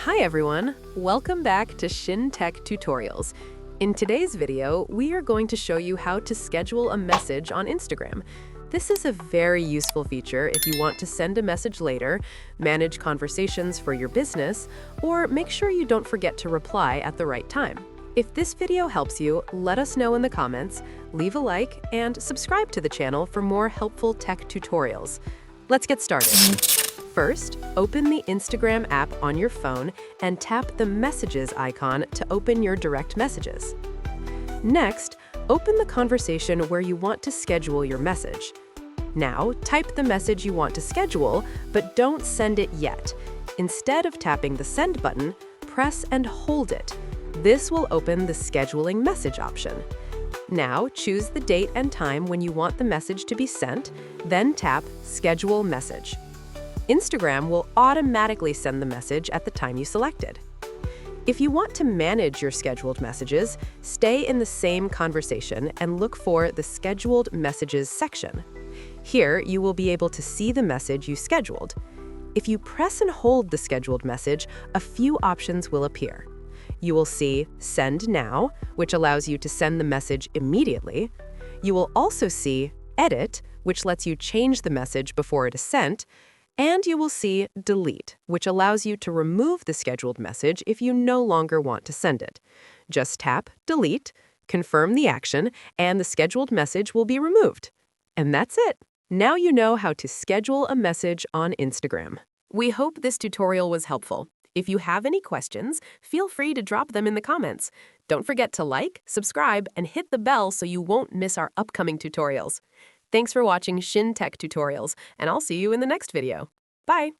Hi everyone, welcome back to Shin Tech Tutorials. In today's video, we are going to show you how to schedule a message on Instagram. This is a very useful feature if you want to send a message later, manage conversations for your business, or make sure you don't forget to reply at the right time. If this video helps you, let us know in the comments, leave a like, and subscribe to the channel for more helpful tech tutorials. Let's get started. First, open the Instagram app on your phone and tap the Messages icon to open your direct messages. Next, open the conversation where you want to schedule your message. Now, type the message you want to schedule, but don't send it yet. Instead of tapping the Send button, press and hold it. This will open the Scheduling Message option. Now, choose the date and time when you want the message to be sent, then tap Schedule Message. Instagram will automatically send the message at the time you selected. If you want to manage your scheduled messages, stay in the same conversation and look for the Scheduled Messages section. Here, you will be able to see the message you scheduled. If you press and hold the scheduled message, a few options will appear. You will see Send Now, which allows you to send the message immediately. You will also see Edit, which lets you change the message before it is sent. And you will see Delete, which allows you to remove the scheduled message if you no longer want to send it. Just tap Delete, confirm the action, and the scheduled message will be removed. And that's it. Now you know how to schedule a message on Instagram. We hope this tutorial was helpful. If you have any questions, feel free to drop them in the comments. Don't forget to like, subscribe, and hit the bell so you won't miss our upcoming tutorials. Thanks for watching Shin Tech Tutorials, and I'll see you in the next video. Bye!